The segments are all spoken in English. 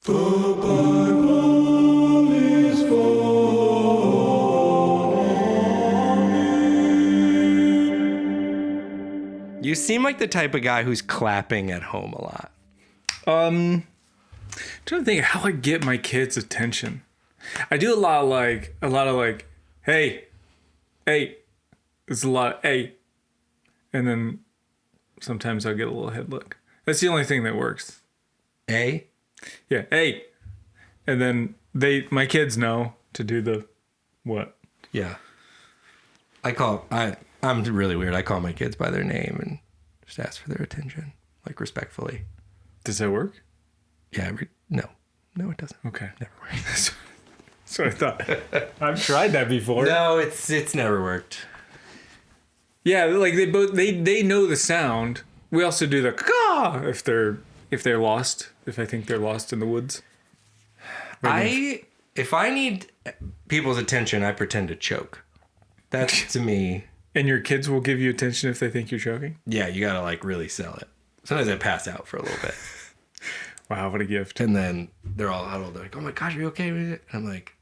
The Bible is for me. You seem like the type of guy who's clapping at home a lot. I'm trying to think of how I get my kids' attention. I do a lot of like, hey. It's a lot of hey. And then sometimes I'll get a little head look. That's the only thing that works. A? Yeah, hey. And then my kids know to do the what? Yeah. I'm really weird. I call my kids by their name and just ask for their attention, like respectfully. Does that work? Yeah, no, it doesn't. Okay. Never worked. So I thought. I've tried that before. No, it's never worked. Yeah, like they know the sound. We also do the caw if they're lost. If I think they're lost in the woods. If I need people's attention, I pretend to choke. That's to me. And your kids will give you attention if they think you're choking? Yeah, you gotta like really sell it. Sometimes I pass out for a little bit. Wow, what a gift. And then they're all huddled. They're like, oh my gosh, are you okay with it? And I'm like,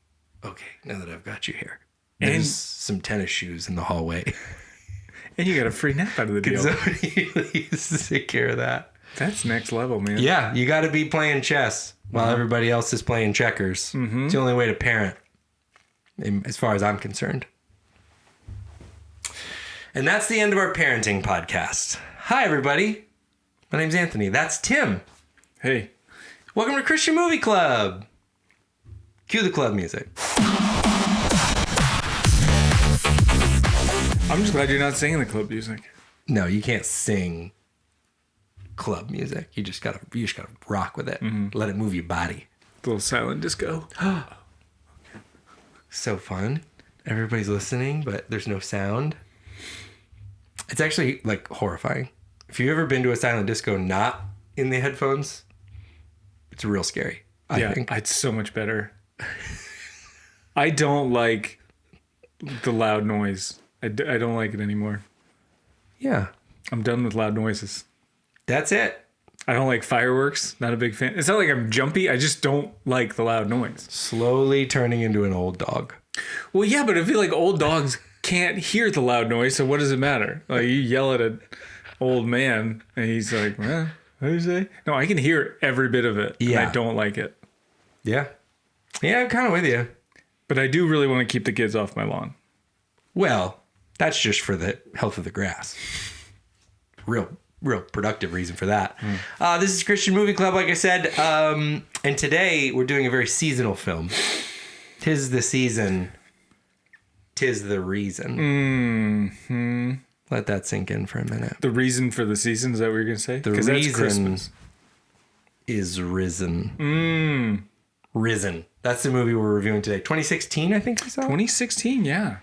okay, now that I've got you here. There's some tennis shoes in the hallway. And you got a free nap out of the deal. Somebody please take care of that. That's next level, man. Yeah, you got to be playing chess while everybody else is playing checkers. Mm-hmm. It's the only way to parent, as far as I'm concerned. And that's the end of our parenting podcast. Hi, everybody. My name's Anthony. That's Tim. Hey. Welcome to Christian Movie Club. Cue the club music. I'm just glad you're not singing the club music. No, you can't sing club music. You just gotta rock with it. Mm-hmm. Let it move your body. A little silent disco. So fun. Everybody's listening, but there's no sound. It's actually like horrifying. If you've ever been to a silent disco not in the headphones, it's real scary. I think it's so much better. I don't like the loud noise. I don't like it anymore. Yeah. I'm done with loud noises. That's it. I don't like fireworks. Not a big fan. It's not like I'm jumpy. I just don't like the loud noise. Slowly turning into an old dog. Well, yeah, but I feel like old dogs can't hear the loud noise, so what does it matter? Like, you yell at an old man, and he's like, what do you say? No, I can hear every bit of it, and I don't like it. Yeah. Yeah, I'm kind of with you. But I do really want to keep the kids off my lawn. Well, that's just for the health of the grass. Real productive reason for that. This is Christian Movie Club, like I said. And today we're doing a very seasonal film. 'Tis the season. 'Tis the reason. Mm-hmm. Let that sink in for a minute. The reason for the season, is that what you're going to say? The reason is risen. Risen. That's the movie we're reviewing today. 2016, I think we saw. 2016, yeah.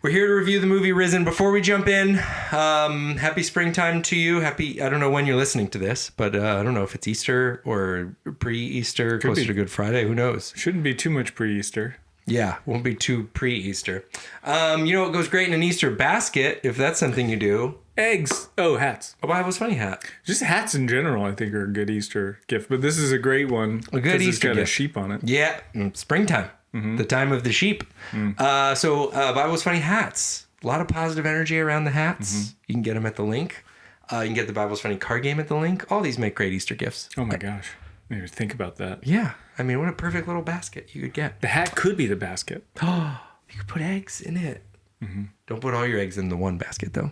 We're here to review the movie Risen. Before we jump in, happy springtime to you. I don't know when you're listening to this, but I don't know if it's Easter or pre-Easter, closer to Good Friday. Who knows? Shouldn't be too much pre-Easter. Yeah, won't be too pre-Easter. You know what goes great in an Easter basket, if that's something you do? Eggs. Oh, hats. A Bible's Funny hat. Just hats in general, I think, are a good Easter gift. But this is a great one. A good Easter it's got gift. A sheep on it. Yeah, springtime. Mm-hmm. The time of the sheep. So Bible's Funny hats. A lot of positive energy around the hats. Mm-hmm. You can get them at the link. You can get the Bible's Funny card game at the link. All these make great Easter gifts. Oh my gosh. I didn't even think about that. Yeah. I mean, what a perfect little basket you could get. The hat could be the basket. Oh, you could put eggs in it. Mm-hmm. Don't put all your eggs in the one basket, though.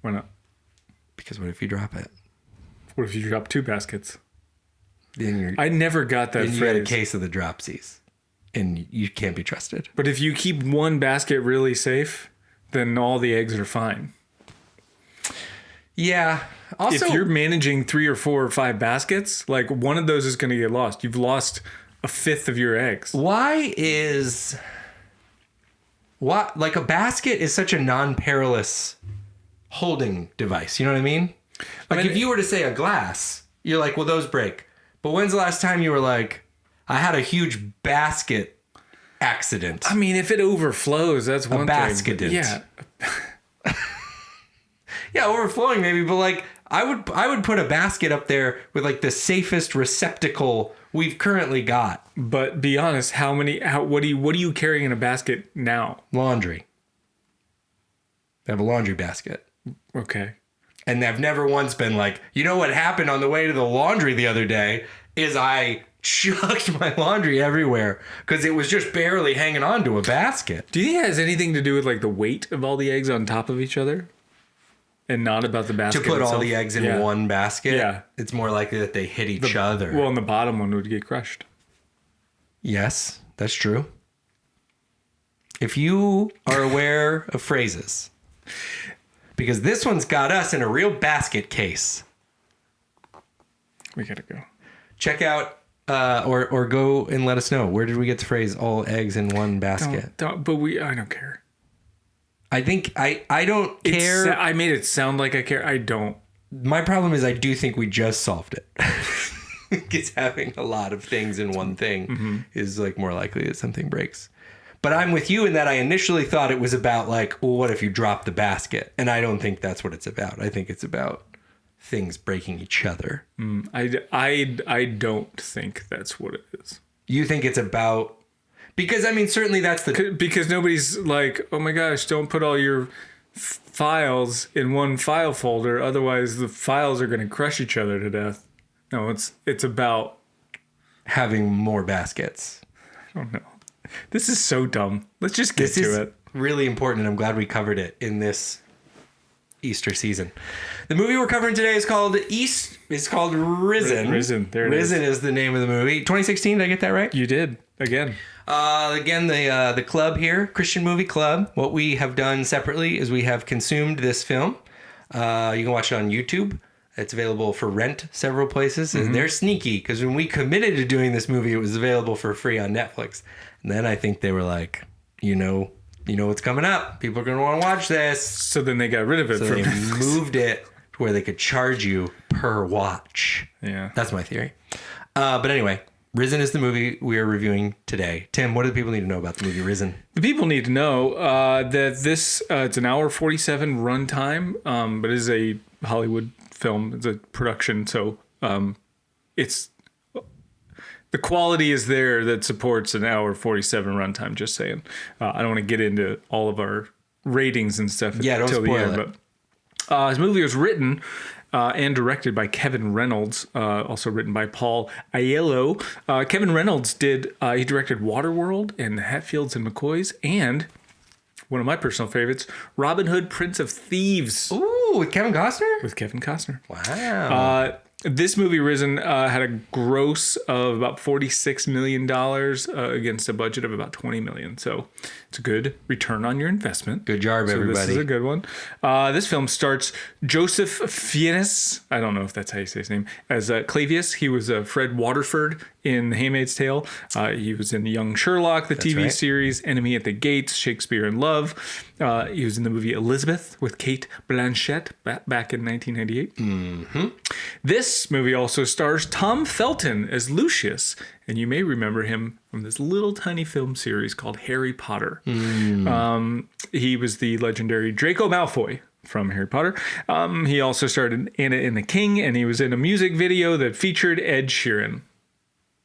Why not? Because what if you drop it? What if you drop two baskets? Then I never got that then phrase. You get a case of the dropsies, and you can't be trusted. But if you keep one basket really safe, then all the eggs are fine. Yeah. Also, if you're managing 3 or 4 or 5 baskets, like one of those is going to get lost. You've lost a fifth of your eggs. Like a basket is such a non-perilous holding device. You know what I mean? Like if you were to say a glass, you're like, well, those break. But when's the last time you were like, I had a huge basket accident? I mean, if it overflows, that's one thing. A basket. Yeah. Yeah, overflowing maybe, but like I would put a basket up there with like the safest receptacle we've currently got. But be honest, what are you carrying in a basket now? Laundry. I have a laundry basket. Okay. And I've never once been like, you know what happened on the way to the laundry the other day is I chucked my laundry everywhere because it was just barely hanging on to a basket. Do you think it has anything to do with like the weight of all the eggs on top of each other? And not about the basket To put itself? all the eggs in one basket? Yeah. It's more likely that they hit each other. Well, and the bottom one would get crushed. Yes, that's true. If you are aware of phrases, because this one's got us in a real basket case. We gotta go. Check out or go and let us know. Where did we get the phrase all eggs in one basket? I don't care. I think I don't care. I made it sound like I care. I don't. My problem is I do think we just solved it. Because having a lot of things in one thing is like more likely that something breaks. But I'm with you in that I initially thought it was about like, well, what if you drop the basket? And I don't think that's what it's about. I think it's about things breaking each other. I don't think that's what it is. You think it's about... Because, I mean, certainly that's the... Because nobody's like, oh my gosh, don't put all your files in one file folder. Otherwise, the files are going to crush each other to death. No, it's about... having more baskets. I don't know. This is so dumb. Let's just get to it. Really important, and I'm glad we covered it in this Easter season. The movie we're covering today is called Risen. Risen. There it Risen is the name of the movie. 2016, did I get that right? You did. Again. The club here, Christian Movie Club, what we have done separately is we have consumed this film. You can watch it on YouTube. It's available for rent several places. And they're sneaky because when we committed to doing this movie, it was available for free on Netflix. And then I think they were like, you know what's coming up. People are going to want to watch this. So then they got rid of it. So they moved it to where they could charge you per watch. Yeah. That's my theory. But anyway, Risen is the movie we are reviewing today. Tim, what do the people need to know about the movie Risen? The people need to know that this it's an hour 47 runtime, but it is a Hollywood film. It's a production, so it's the quality is there that supports an hour 47 runtime. Just saying. I don't want to get into all of our ratings and stuff don't until the spoil end, it. but his movie was written and directed by Kevin Reynolds, also written by Paul Aiello. Kevin Reynolds he directed Waterworld and The Hatfields and McCoys, and one of my personal favorites, Robin Hood, Prince of Thieves. Ooh, with Kevin Costner? With Kevin Costner. Wow. This movie, Risen, had a gross of about $46 million against a budget of about $20 million. So it's a good return on your investment. Good job, everybody. This is a good one. This film starts Joseph Fiennes, I don't know if that's how you say his name, as Clavius. He was Fred Waterford in The Handmaid's Tale. He was in Young Sherlock, the TV series, Enemy at the Gates, Shakespeare in Love. He was in the movie Elizabeth with Kate Blanchett back in 1998. Mm-hmm. This movie also stars Tom Felton as Lucius, and you may remember him from this little tiny film series called Harry Potter. He was the legendary Draco Malfoy from Harry Potter. He also starred in Anna and the King, and he was in a music video that featured Ed Sheeran.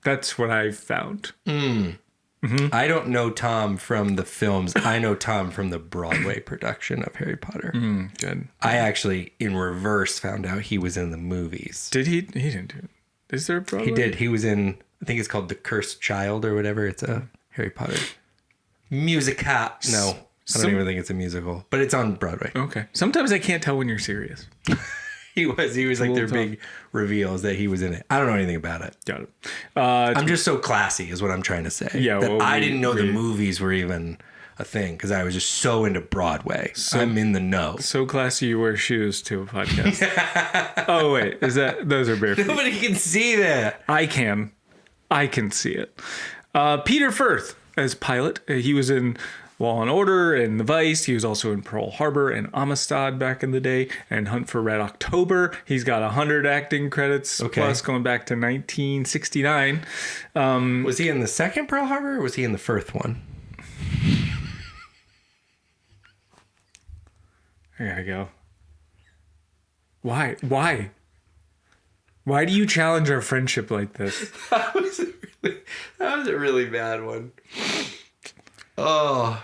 That's what I found. I don't know Tom from the films. I know Tom from the Broadway production of Harry Potter. Good. I actually, in reverse, found out he was in the movies. Did he? He didn't do it. Is there a Broadway? He did. He was in, I think it's called The Cursed Child or whatever. It's a Harry Potter musical. No, I don't even think it's a musical, but it's on Broadway. Okay. Sometimes I can't tell when you're serious. He was like their big reveals that he was in it. I don't know anything about it. Got it. I'm just so classy is what I'm trying to say. Yeah, that I didn't know the movies were even a thing because I was just so into Broadway. I'm in the know. So classy you wear shoes to a podcast. Oh, wait. Those are barefoot. Nobody can see that. I can see it. Peter Firth as Pilot. He was in Law and Order and The Vice. He was also in Pearl Harbor and Amistad back in the day, and Hunt for Red October. He's got 100 acting credits plus going back to 1969. Was he in the second Pearl Harbor or was he in the first one? I gotta go. Why? Why do you challenge our friendship like this? That was a really bad one. Oh.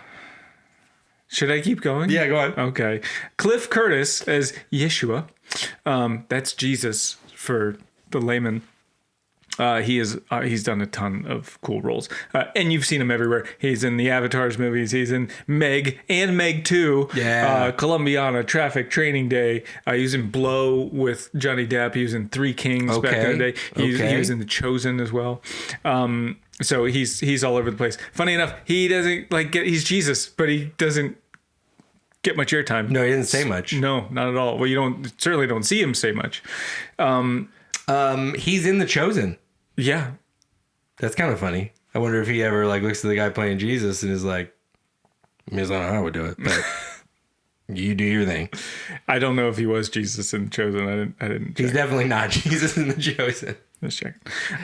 Should I keep going? Yeah, go on. Okay. Cliff Curtis as Yeshua. That's Jesus for the layman. He's done a ton of cool roles, and you've seen him everywhere. He's in the Avatars movies. He's in Meg and Meg 2. Yeah. Columbiana, Traffic, Training Day. He was in Blow with Johnny Depp. He was in Three Kings back in the day. He was in The Chosen as well. So he's all over the place. Funny enough, he doesn't he's Jesus, but he doesn't get much airtime. No, he didn't say much. No, not at all. Well, you certainly don't see him say much. He's in The Chosen. Yeah. That's kind of funny. I wonder if he ever looks at the guy playing Jesus and is like, I don't know how I would do it, but you do your thing. I don't know if he was Jesus in The Chosen. I didn't check. He's definitely not Jesus in The Chosen. Let's check.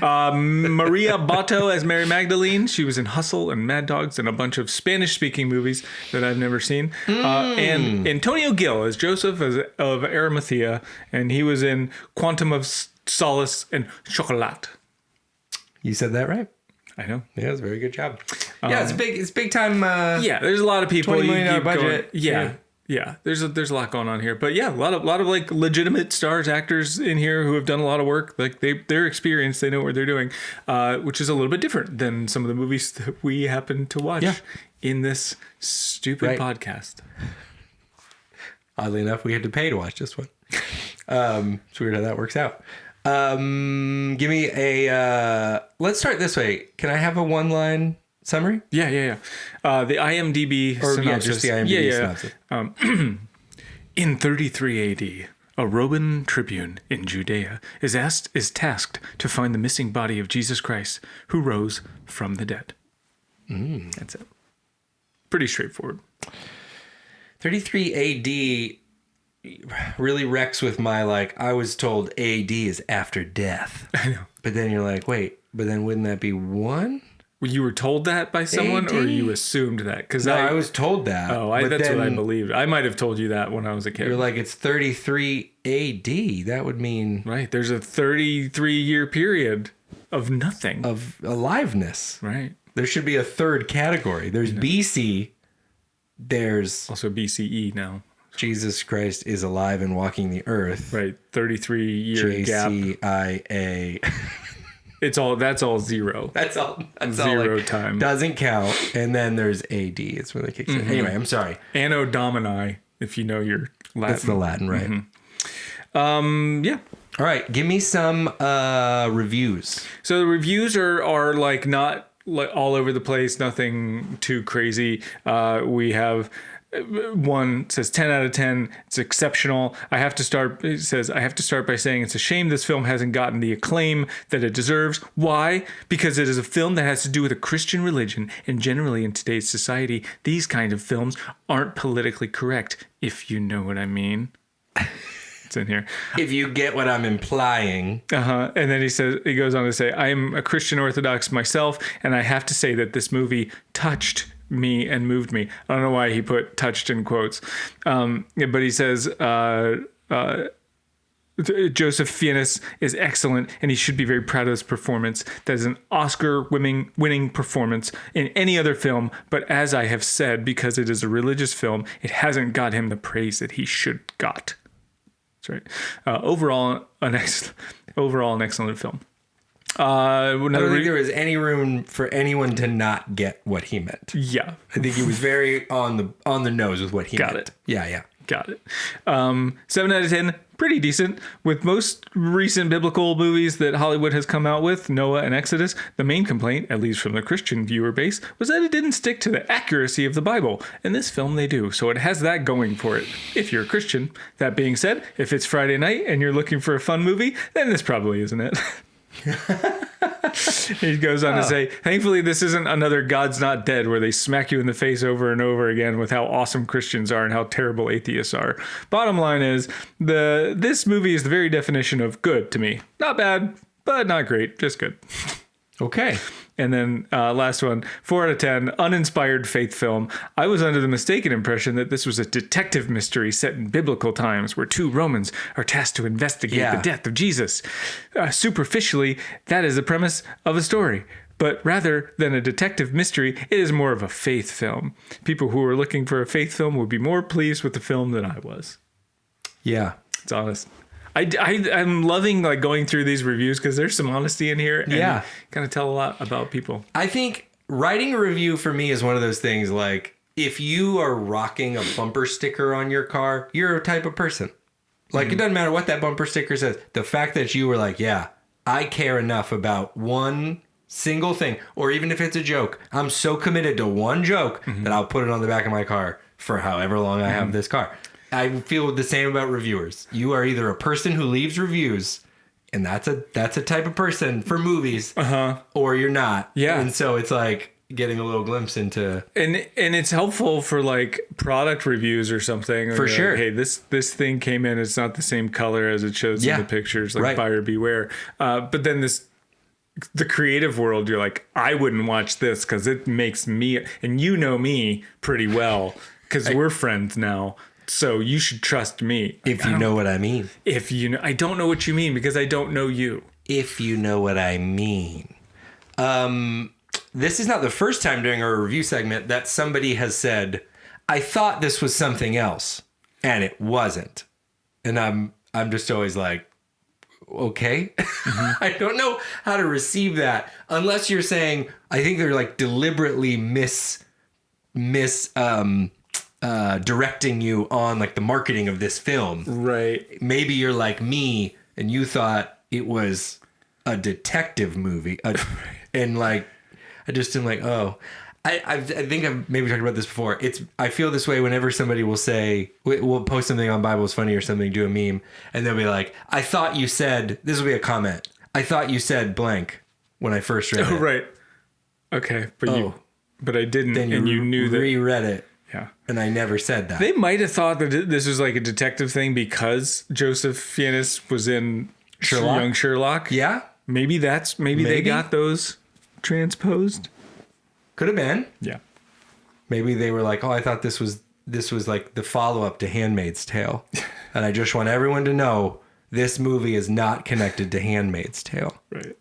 Maria Bato as Mary Magdalene. She was in Hustle and Mad Dogs and a bunch of Spanish-speaking movies that I've never seen. And Antonio Gil as Joseph of Arimathea, and he was in Quantum of Solace and Chocolat. You said that right. I know. Yeah, it's a very good job. Yeah, it's big time. Yeah, there's a lot of people. $20 million budget. Yeah. There's a lot going on here, but yeah, a lot of legitimate stars, actors in here who have done a lot of work. They're experienced. They know what they're doing, which is a little bit different than some of the movies that we happen to watch in this stupid podcast. Oddly enough, we had to pay to watch this one. It's weird how that works out. Give me a. Let's start this way. Can I have a one-line summary? Yeah. The IMDb synopsis. Yeah, just the IMDb synopsis. In 33 AD, a Roman tribune in Judea is tasked to find the missing body of Jesus Christ, who rose from the dead. That's it. Pretty straightforward. 33 AD really wrecks with my I was told AD is after death. I know. But then you're like, wait, but then wouldn't that be one? You were told that by someone, AD? Or you assumed that? No, I was told that. Oh, that's what I believed. I might have told you that when I was a kid. You're like, it's 33 AD. That would mean... Right. There's a 33-year period of nothing. Of aliveness. Right. There should be a third category. There's BC. There's... Also BCE now. Jesus Christ is alive and walking the earth. Right. 33-year gap. JCIA. That's all zero. That's all zero time. Doesn't count. And then there's AD. It's when they kicks in. Anyway, I'm sorry. Anno Domini, if you know your Latin. That's the Latin, right? Yeah. All right. Give me some reviews. So the reviews are not all over the place. Nothing too crazy. We have... One says 10 out of 10. It's exceptional. It says, I have to start by saying it's a shame this film hasn't gotten the acclaim that it deserves. Why? Because it is a film that has to do with a Christian religion, and generally in today's society, these kind of films aren't politically correct, if you know what I mean. It's in here. If you get what I'm implying. And then he goes on to say, I am a Christian Orthodox myself, and I have to say that this movie touched me and moved me. I don't know why he put touched in quotes. But he says, Joseph Fiennes is excellent, and he should be very proud of his performance. That is an Oscar-winning performance in any other film, but as I have said, because it is a religious film, it hasn't got him the praise that he should got. That's right. Overall, an excellent film. I don't think there was any room for anyone to not get what he meant. Yeah. I think he was very on the nose with what he meant. Got it. Yeah. Got it. 7 out of 10, pretty decent. With most recent biblical movies that Hollywood has come out with, Noah and Exodus, the main complaint, at least from the Christian viewer base, was that it didn't stick to the accuracy of the Bible. In this film, they do. So it has that going for it, if you're a Christian. That being said, if it's Friday night and you're looking for a fun movie, then this probably isn't it. He goes on to say, thankfully this isn't another God's Not Dead where they smack you in the face over and over again with how awesome Christians are and how terrible atheists are. Bottom line is, this movie is the very definition of good to me. Not bad, but not great, just good. Okay. And then last one, 4 out of 10, uninspired faith film. I was under the mistaken impression that this was a detective mystery set in biblical times where 2 Romans are tasked to investigate the death of Jesus. Superficially, that is the premise of a story. But rather than a detective mystery, it is more of a faith film. People who are looking for a faith film would be more pleased with the film than I was. Yeah. It's honest. I'm loving like going through these reviews because there's some honesty in here. And Yeah. kind of tell a lot about people. I think writing a review for me is one of those things like if you are rocking a bumper sticker on your car, you're a type of person. Like it doesn't matter what that bumper sticker says. The fact that you were like, yeah, I care enough about one single thing, or even if it's a joke, I'm so committed to one joke that I'll put it on the back of my car for however long I have this car. I feel the same about reviewers. You are either a person who leaves reviews, and that's a type of person for movies, or you're not. Yeah. And so it's like getting a little glimpse into and it's helpful for like product reviews or something. For sure. Like, hey, this thing came in. It's not the same color as it shows in the pictures. Like buyer beware. But then the creative world, you're like, I wouldn't watch this because it makes me, and you know me pretty well because we're friends now. So you should trust me. If you know what I mean. If you know, I don't know what you mean because I don't know you. If you know what I mean. This is not the first time during our review segment that somebody has said, I thought this was something else, and it wasn't. And I'm just always like, okay. I don't know how to receive that unless you're saying, I think they're like deliberately directing you on like the marketing of this film. Right. Maybe you're like me and you thought it was a detective movie. And like, I just am like, oh, I think I've maybe talked about this before. I feel this way whenever somebody will say, we'll post something on Bible is Funny or something, do a meme, and they'll be like, I thought you said, this will be a comment. I thought you said blank when I first read it. Oh, right. Okay. But I didn't. Then you knew that. Reread it. Yeah. And I never said that. They might have thought that this was like a detective thing because Joseph Fiennes was in Young Sherlock. Yeah. Maybe they got those transposed. Could have been. Yeah. Maybe they were like, oh, I thought this was like the follow-up to Handmaid's Tale. And I just want everyone to know this movie is not connected to Handmaid's Tale. Right.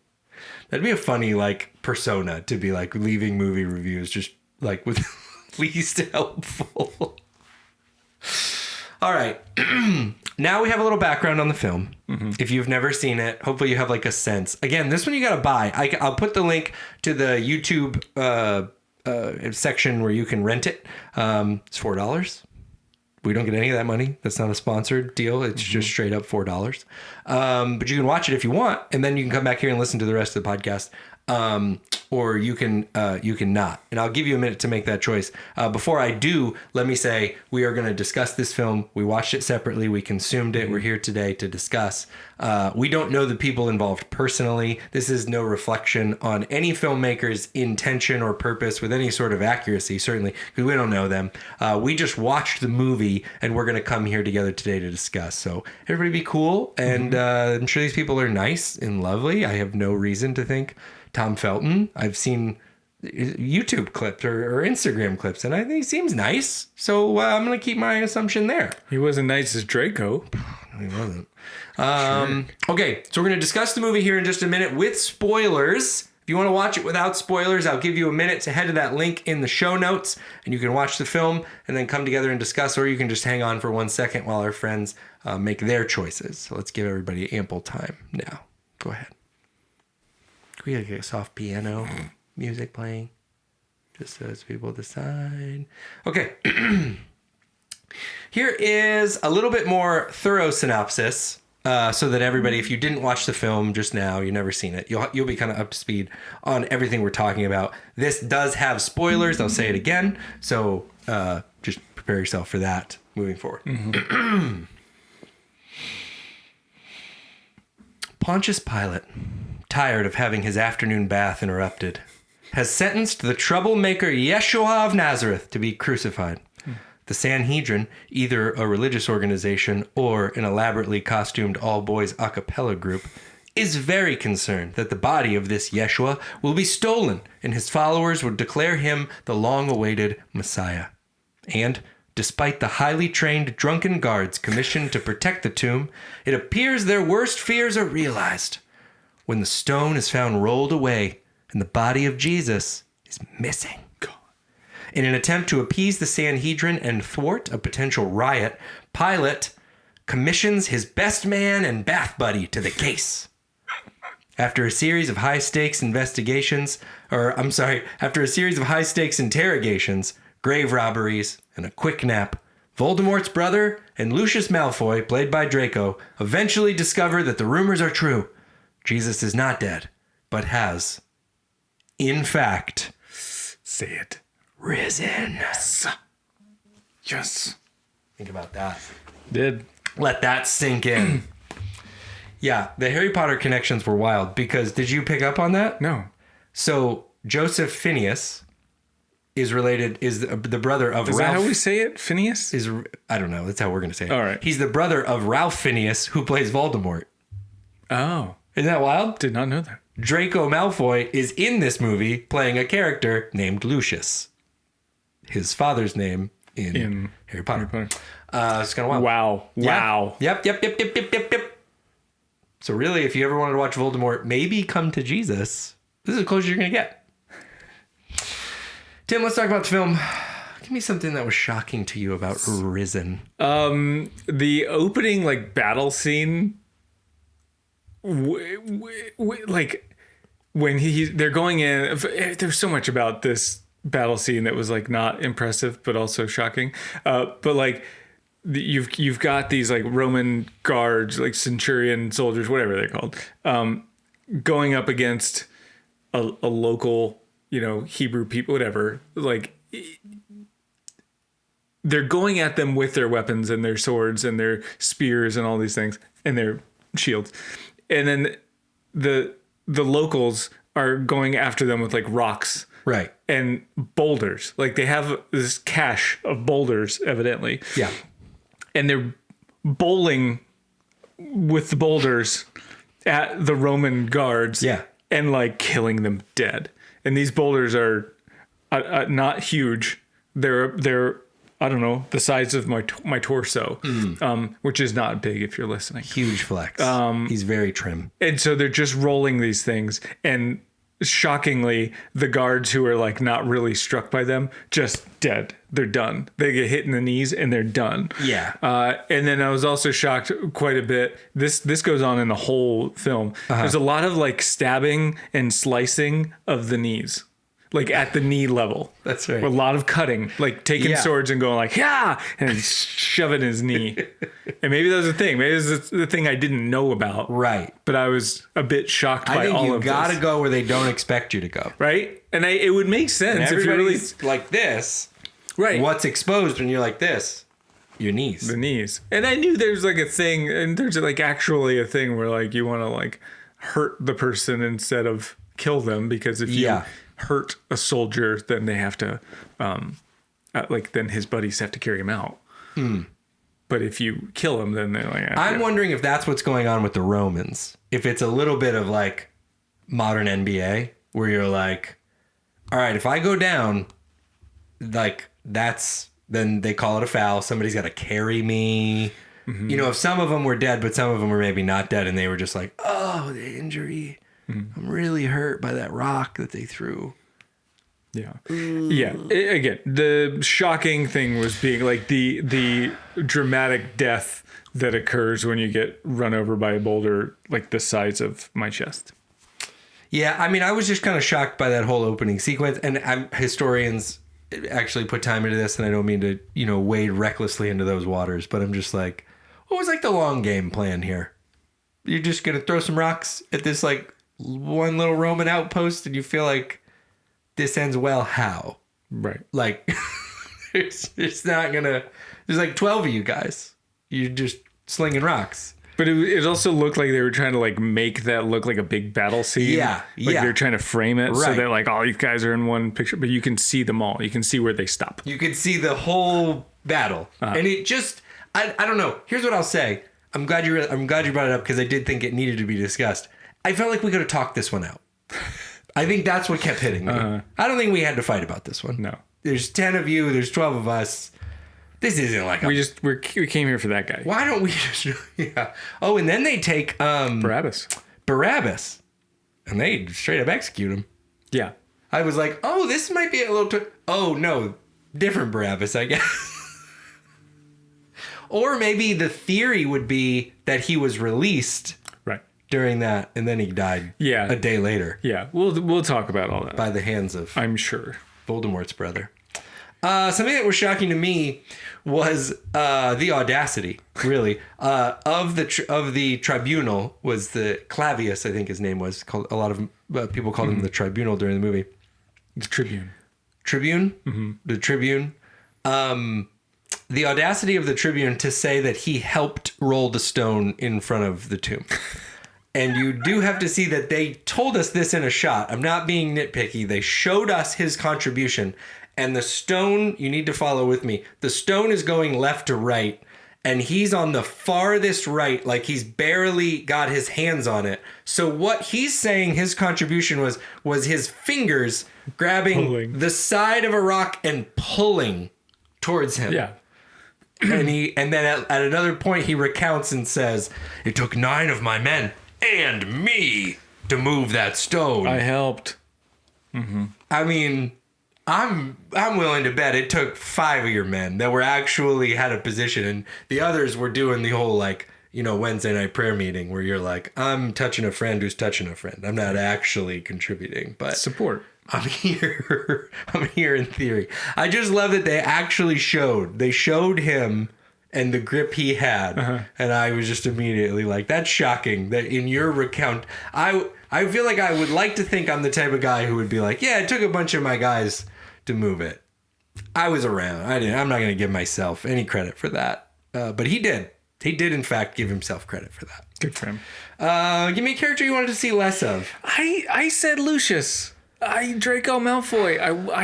That'd be a funny like persona to be like leaving movie reviews just like with least helpful. All right. Now we have a little background on the film. If you've never seen it, hopefully you have like a sense. Again, this one you got to buy. I'll put the link to the YouTube section where you can rent it. It's $4. We don't get any of that money. That's not a sponsored deal. It's just straight up $4. But you can watch it if you want, and then you can come back here and listen to the rest of the podcast. Or you can not. And I'll give you a minute to make that choice. Before I do, let me say we are going to discuss this film. We watched it separately. We consumed it. We're here today to discuss. We don't know the people involved personally. This is no reflection on any filmmaker's intention or purpose with any sort of accuracy, certainly, because we don't know them. We just watched the movie, and we're going to come here together today to discuss. So everybody be cool. And I'm sure these people are nice and lovely. I have no reason to think Tom Felton. I've seen YouTube clips or Instagram clips, and I think he seems nice. So I'm going to keep my assumption there. He wasn't nice as Draco. No, he wasn't. Okay, so we're going to discuss the movie here in just a minute with spoilers. If you want to watch it without spoilers, I'll give you a minute to head to that link in the show notes, and you can watch the film and then come together and discuss, or you can just hang on for 1 second while our friends make their choices. So let's give everybody ample time now. Go ahead. We gotta get soft piano music playing, just so as people decide. Okay. Here is a little bit more thorough synopsis, so that everybody, if you didn't watch the film just now, you've never seen it, you'll be kind of up to speed on everything we're talking about. This does have spoilers. I'll say it again, so just prepare yourself for that moving forward. Pontius Pilate, tired of having his afternoon bath interrupted, has sentenced the troublemaker Yeshua of Nazareth to be crucified. The Sanhedrin, either a religious organization or an elaborately costumed all-boys a cappella group, is very concerned that the body of this Yeshua will be stolen and his followers would declare him the long-awaited Messiah. And, despite the highly trained drunken guards commissioned to protect the tomb, it appears their worst fears are realized when the stone is found rolled away and the body of Jesus is missing. In an attempt to appease the Sanhedrin and thwart a potential riot, Pilate commissions his best man and bath buddy to the case. After a series of high-stakes interrogations, grave robberies, and a quick nap, Voldemort's brother and Lucius Malfoy, played by Draco, eventually discover that the rumors are true. Jesus is not dead, but has, in fact, Say it. risen. Yes. Think about that. Did. Let that sink in. Yeah, the Harry Potter connections were wild because did you pick up on that? No. So Joseph Phineas is the brother of Is Ralph. that how we say it? Phineas? I don't know. That's how we're going to say it. All right. He's the brother of Ralph Phineas, who plays Voldemort. Oh. Isn't that wild? Did not know that. Draco Malfoy is in this movie playing a character named Lucius. His father's name in Harry Potter. It's kind of wild. Wow. Wow. Yep. So really, if you ever wanted to watch Voldemort, maybe come to Jesus. This is as close as you're going to get. Tim, let's talk about the film. Give me something that was shocking to you about Risen. The opening battle scene, like when they're going in. There's so much about this battle scene that was not impressive, but also shocking. But you've got these Roman guards, centurion soldiers, whatever they're called, going up against a local, Hebrew people, whatever. They're going at them with their weapons and their swords and their spears and all these things and their shields. And then the locals are going after them with rocks. Right. And boulders. They have this cache of boulders, evidently. Yeah. And they're bowling with the boulders at the Roman guards. Yeah. And killing them dead. And these boulders are not huge. They're I don't know, the size of my torso, which is not big if you're listening. Huge flex. He's very trim. And so they're just rolling these things, and shockingly, the guards who are not really struck by them, just dead. They're done. They get hit in the knees and they're done. Yeah. And then I was also shocked quite a bit. This goes on in the whole film. There's a lot of stabbing and slicing of the knees. At the knee level. That's right. A lot of cutting, taking swords and going yeah, and shove it in his knee. And maybe that was the thing. Maybe it was the thing I didn't know about. Right. But I was a bit shocked by all of this. You gotta go where they don't expect you to go. Right? And it would make sense if you're really like this. Right. What's exposed when you're like this? Your knees. The knees. And I knew there's a thing, and there's actually a thing where you want to hurt the person instead of kill them, because if you hurt a soldier, then they have to then his buddies have to carry him out. But if you kill him, then they're I'm wondering if that's what's going on with the Romans. If it's a little bit of modern NBA where you're all right, if I go down, then they call it a foul. Somebody's got to carry me. Mm-hmm. If some of them were dead, but some of them were maybe not dead, and they were just oh, the injury. I'm really hurt by that rock that they threw. Yeah. Yeah. Again, the shocking thing was being the dramatic death that occurs when you get run over by a boulder the size of my chest. Yeah. I mean, I was just kind of shocked by that whole opening sequence, and historians actually put time into this, and I don't mean to, wade recklessly into those waters, but I'm just what was the long game plan here? You're just going to throw some rocks at this one little Roman outpost, and you feel this ends well. How? Right. It's not gonna. There's 12 of you guys. You're just slinging rocks. But it also looked like they were trying to make that look like a big battle scene. Yeah. They're trying to frame it so that all these guys are in one picture, but you can see them all. You can see where they stop. You can see the whole battle, and it just. I don't know. Here's what I'll say. I'm glad you brought it up, because I did think it needed to be discussed. I felt like we could have talked this one out. I think that's what kept hitting me. I don't think we had to fight about this one. No. There's 10 of you. There's 12 of us. This isn't like we came here for that guy. Why don't we just... Yeah. Oh, and then they take... Barabbas. And they straight up execute him. Yeah. I was like, oh, this might be a little... Oh, no. Different Barabbas, I guess. Or maybe the theory would be that he was released during that, and then he died a day later. Yeah, we'll talk about all that. By the hands of... I'm sure. Voldemort's brother. Something that was shocking to me was the audacity, really, of the tribunal was the Clavius, I think his name was. Called a lot of people called him the tribunal during the movie. The Tribune. Tribune? Mm-hmm. The Tribune. The audacity of the Tribune to say that he helped roll the stone in front of the tomb. And you do have to see that they told us this in a shot. I'm not being nitpicky. They showed us his contribution. And the stone, you need to follow with me. The stone is going left to right. And he's on the farthest right, like he's barely got his hands on it. So what he's saying his contribution was his fingers grabbing the side of a rock and pulling towards him. Yeah. And then at another point he recounts and says, "It took 9 of my men and me to move that stone. I helped." Mm-hmm. I mean, I'm willing to bet it took 5 of your men that were actually had a position, and the others were doing the whole Wednesday night prayer meeting where you're like, I'm touching a friend who's touching a friend. I'm not actually contributing, but support. I'm here. I'm here in theory. I just love that they actually showed him and the grip he had. And I was just immediately like, that's shocking that in your recount, I feel like I would like to think I'm the type of guy who would be like, yeah, it took a bunch of my guys to move it. I was around. I'm not going to give myself any credit for that. But he did. He did, in fact, give himself credit for that. Good for him. Give me a character you wanted to see less of. I said Lucius. Draco Malfoy.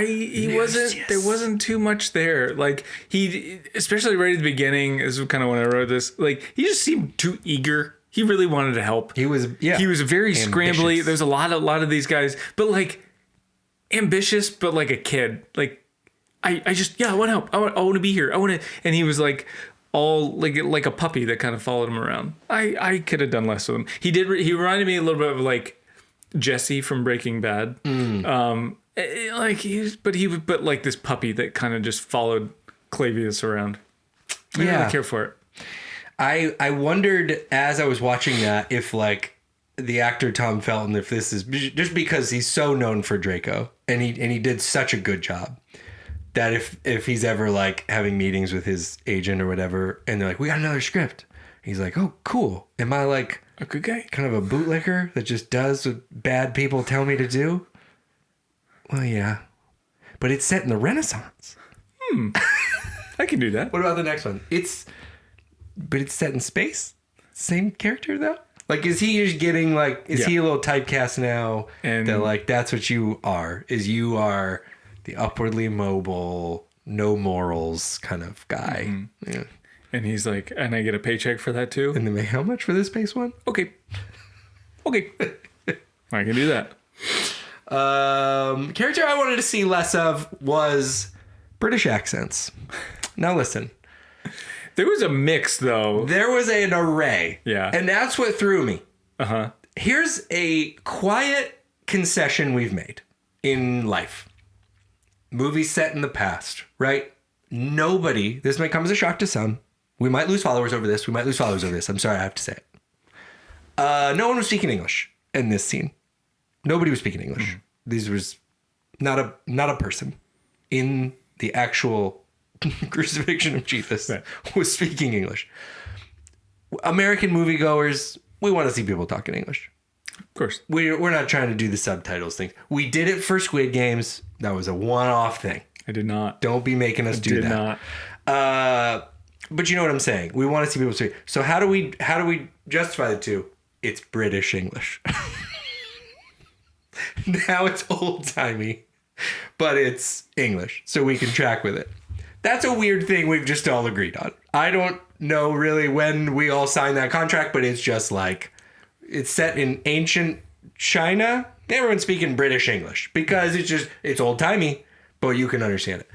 He wasn't. Yes. There wasn't too much there. Like he, especially right at the beginning, is kind of when I wrote this. Like he just seemed too eager. He really wanted to help. He was. Yeah. He was very scrambly. There's a lot of these guys, but like ambitious, but like a kid. Like I want to help. I want to be here. And he was like all like a puppy that kind of followed him around. I could have done less with him. He reminded me a little bit of like Jesse from Breaking Bad. Like but like this puppy that kind of just followed Clavius around. I didn't really care for it. I wondered as I was watching that if like the actor Tom Felton, if this is just because he's so known for Draco and he did such a good job that if he's ever like having meetings with his agent or whatever and they're like, we got another script. He's like, oh, cool. Am I like a good guy? Kind of a bootlicker that just does what bad people tell me to do? Well, yeah. But it's set in the Renaissance. I can do that. What about the next one? But it's set in space? Same character, though? Like, is he just getting, like, is he a little typecast now? And that, like, that's what you are, is you are the upwardly mobile, no morals kind of guy. Mm-hmm. Yeah. And he's like, and I get a paycheck for that too? And then how much for this space one? Okay. I can do that. Character I wanted to see less of was British accents. Now listen. There was a mix though. There was an array. Yeah. And that's what threw me. Uh-huh. Here's a quiet concession we've made in life. Movies set in the past, right? Nobody, this may come as a shock to some. We might lose followers over this. I'm sorry, I have to say it. No one was speaking English in this scene. Nobody was speaking English. These was not a person in the actual crucifixion of Jesus was speaking English. American moviegoers, we want to see people talking English. Of course. We're not trying to do the subtitles thing. We did it for Squid Games. That was a one-off thing. I did not. Don't be making us do that. Not. But you know what I'm saying. We want to see people say. So how do we justify the two? It's British English. Now it's old timey, but it's English, so we can track with it. That's a weird thing we've just all agreed on. I don't know really when we all signed that contract, but it's just like it's set in ancient China, everyone's speaking British English because it's old timey, but you can understand it.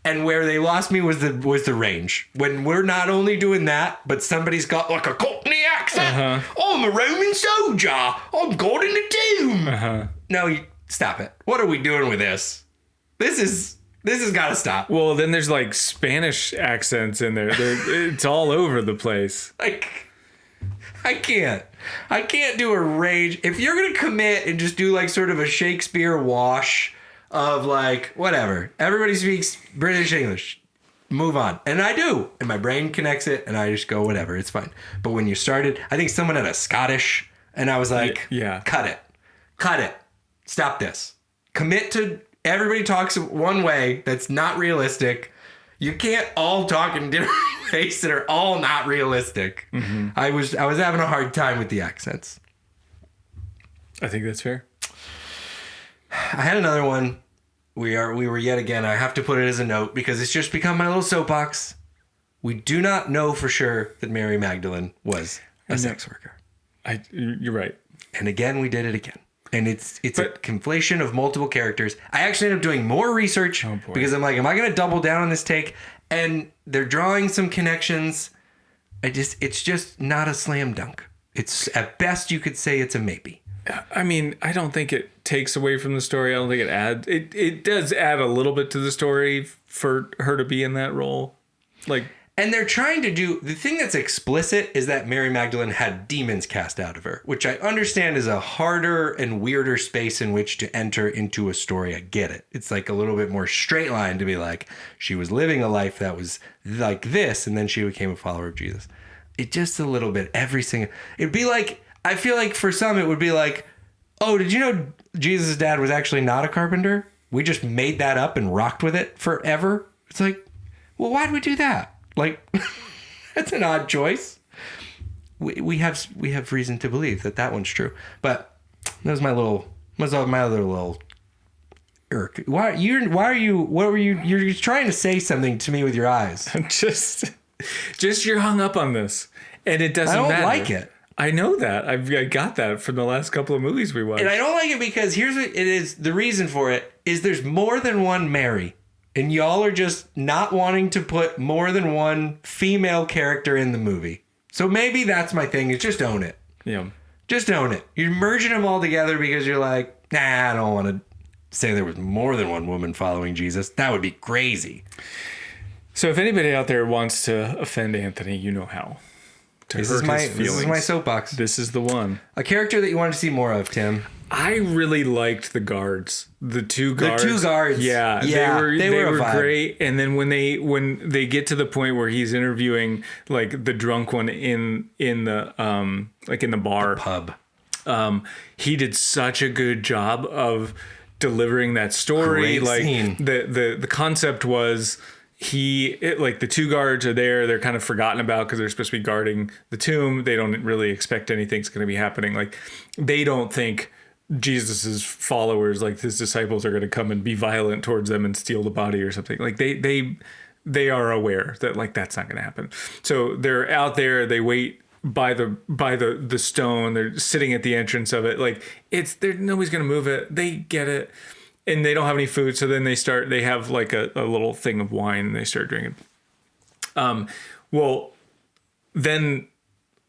And where they lost me was the range. When we're not only doing that, but somebody's got like a Cockney accent. I'm a Roman soldier. I'm God in the tomb. No, stop it. What are we doing with this? This has got to stop. Well, then there's like Spanish accents in there. It's all over the place. Like, I can't do a range. If you're going to commit and just do like sort of a Shakespeare wash of like, whatever, everybody speaks British English, move on. And I do. And my brain connects it and I just go, whatever, it's fine. But when you started, I think someone had a Scottish and I was like, yeah. Cut it. Stop this. Commit to everybody talks one way that's not realistic. You can't all talk in different ways that are all not realistic. I was having a hard time with the accents. I think that's fair. I had another one. We were yet again, I have to put it as a note because it's just become my little soapbox. We do not know for sure that Mary Magdalene was a sex worker. You're right. And again, we did it again. And it's a conflation of multiple characters. I actually ended up doing more research because I'm like, am I going to double down on this take? And they're drawing some connections. It's just not a slam dunk. It's at best you could say it's a maybe. I mean, I don't think it takes away from the story. I don't think it adds. It does add a little bit to the story for her to be in that role. And they're trying to do, the thing that's explicit is that Mary Magdalene had demons cast out of her, which I understand is a harder and weirder space in which to enter into a story. I get it. It's like a little bit more straight line to be like, she was living a life that was like this, and then she became a follower of Jesus. It just a little bit, it'd be like, I feel like for some it would be like, oh, did you know Jesus' dad was actually not a carpenter? We just made that up and rocked with it forever. It's like, well, why'd we do that? Like, that's an odd choice. We have reason to believe that one's true. But that was my other little irk. What were you, you're trying to say something to me with your eyes. just you're hung up on this. And it doesn't matter. I don't like it. I know that. I got that from the last couple of movies we watched. And I don't like it because here's what it is. The reason for it is there's more than one Mary. And y'all are just not wanting to put more than one female character in the movie. So maybe that's my thing, is just own it. Yeah. Just own it. You're merging them all together because you're like, nah, I don't want to say there was more than one woman following Jesus. That would be crazy. So if anybody out there wants to offend Anthony, you know how. This is my soapbox. This is the one. A character that you wanted to see more of, Tim. I really liked the guards. The two guards. Yeah, they were great. And then when they get to the point where he's interviewing like the drunk one in the bar, the pub, he did such a good job of delivering that story. Great like scene. The concept was the two guards are there. They're kind of forgotten about because they're supposed to be guarding the tomb. They don't really expect anything's going to be happening. Like they don't think Jesus's followers, like his disciples, are going to come and be violent towards them and steal the body or something. Like they are aware that like that's not going to happen. So they're out there. They wait by the stone. They're sitting at the entrance of it. Like nobody's going to move it. They get it. And they don't have any food, so then they have like a little thing of wine and they start drinking. Well, then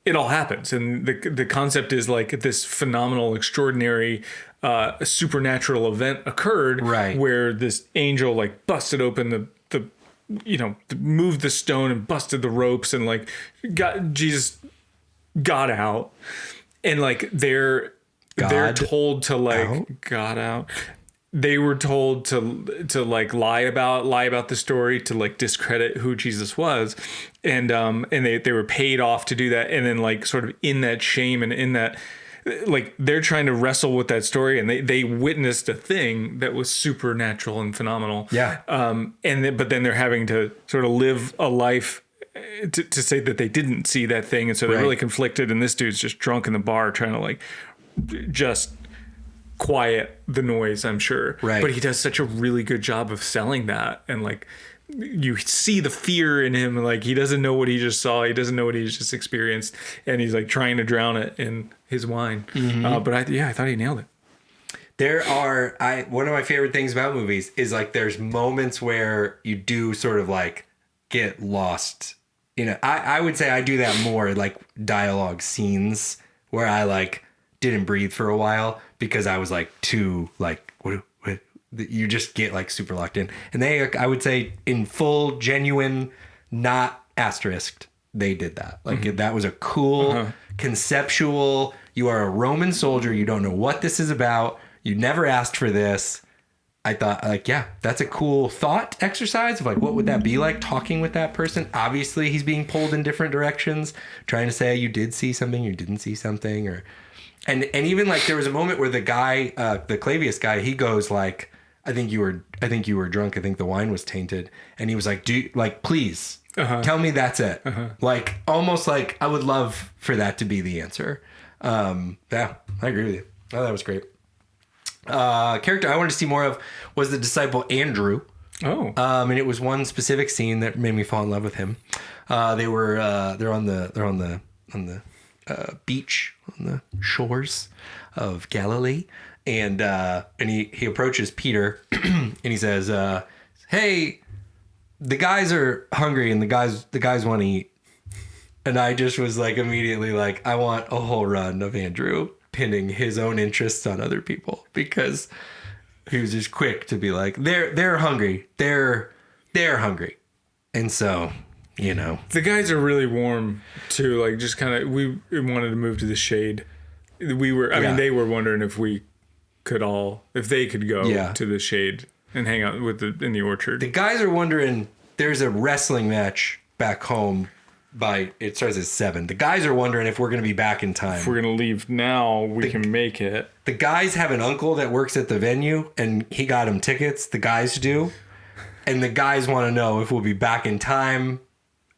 it all happens. And the concept is like this phenomenal, extraordinary, supernatural event occurred, right, where this angel like busted open moved the stone and busted the ropes and like Jesus got out. And like they're told to like got out. They were told to like lie about the story, to like discredit who Jesus was, and they were paid off to do that. And then like sort of in that shame and in that, like they're trying to wrestle with that story, and they witnessed a thing that was supernatural and phenomenal. Yeah. But then they're having to sort of live a life to say that they didn't see that thing, and so they're really conflicted. And this dude's just drunk in the bar trying to like just quiet the noise, I'm sure. Right. But he does such a really good job of selling that and like you see the fear in him. Like, he doesn't know what he just saw. He doesn't know what he just experienced. And he's like trying to drown it in his wine. But I thought he nailed it. One of my favorite things about movies is like there's moments where you do sort of like get lost. You know, I would say I do that more like dialogue scenes where I like didn't breathe for a while because I was like too like what you just get like super locked in. And I would say in full genuine, not asterisked, they did that. Like that was a cool conceptual. You are a Roman soldier. You don't know what this is about. You never asked for this. I thought, like, yeah, that's a cool thought exercise of like, what would that be like talking with that person? Obviously, he's being pulled in different directions, trying to say you did see something, you didn't see something, and even like there was a moment where the guy, the Clavius guy, he goes like, I think you were drunk. I think the wine was tainted, and he was like, please tell me that's it. Like almost like I would love for that to be the answer. Yeah, I agree with you. Oh, that was great. Character I wanted to see more of was the disciple Andrew. And it was one specific scene that made me fall in love with him. They're on the beach on the shores of Galilee, and he approaches Peter and he says, "Hey, the guys are hungry and the guys want to eat." And I just was like immediately like, I want a whole run of Andrew pinning his own interests on other people, because he was just quick to be like, they're hungry. They're hungry. And so, you know, the guys are really warm too. Like, just kind of, we wanted to move to the shade. I mean, they were wondering if they could go to the shade and hang out in the orchard. The guys are wondering, there's a wrestling match back home. It starts at 7. The guys are wondering if we're going to be back in time. If we're going to leave now, we can make it. The guys have an uncle that works at the venue, and he got them tickets. The guys do. And the guys want to know if we'll be back in time,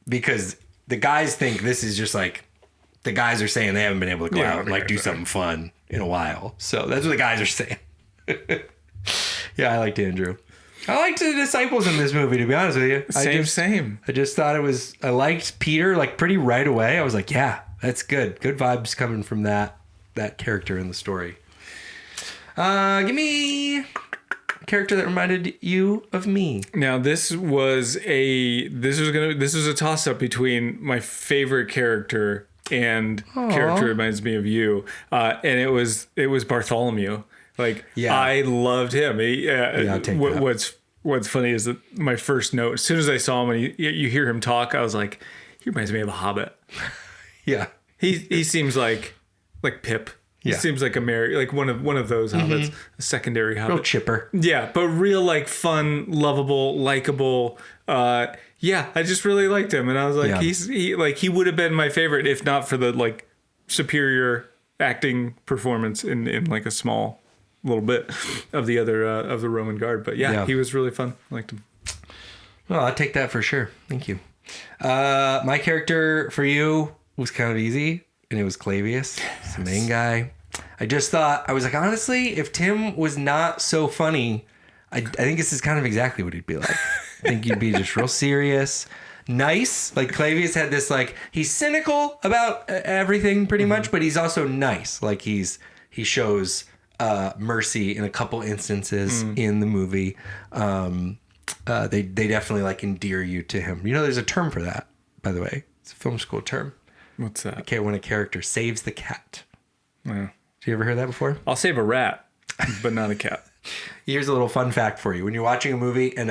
because the guys think this is just like, the guys are saying they haven't been able to go out and like do something fun in a while. So that's what the guys are saying. Yeah, I liked Andrew. I liked the disciples in this movie, to be honest with you. Same. I just thought I liked Peter like pretty right away. I was like, yeah, that's good. Good vibes coming from that character in the story. Give me a character that reminded you of me. Now, this was a toss up between my favorite character and character reminds me of you. And it was Bartholomew. Like, yeah. I loved him. I'll take that. What's funny is that my first note, as soon as I saw him and you hear him talk, I was like, he reminds me of a Hobbit. Yeah. He seems like Pip. He seems like one of those hobbits, a secondary hobbit. Real chipper. Yeah, but real like fun, lovable, likable. I just really liked him, and I was like, he would have been my favorite if not for the like superior acting performance in like a small little bit of the other of the Roman guard. But he was really fun. I liked him. Well, I'll take that for sure. Thank you. My character for you was kind of easy, and it was Clavius, the main guy. I just thought, I was like, honestly, if Tim was not so funny, I think this is kind of exactly what he'd be like. I think you'd be just real serious, nice. Like Clavius had this, like, he's cynical about everything pretty much, but he's also nice. Like he shows mercy in a couple instances in the movie. They definitely like endear you to him. You know, there's a term for that, by the way. It's a film school term. What's that? Okay, when a character saves the cat. Yeah. Have you ever heard that before? I'll save a rat, but not a cat. Here's a little fun fact for you. When you're watching a movie and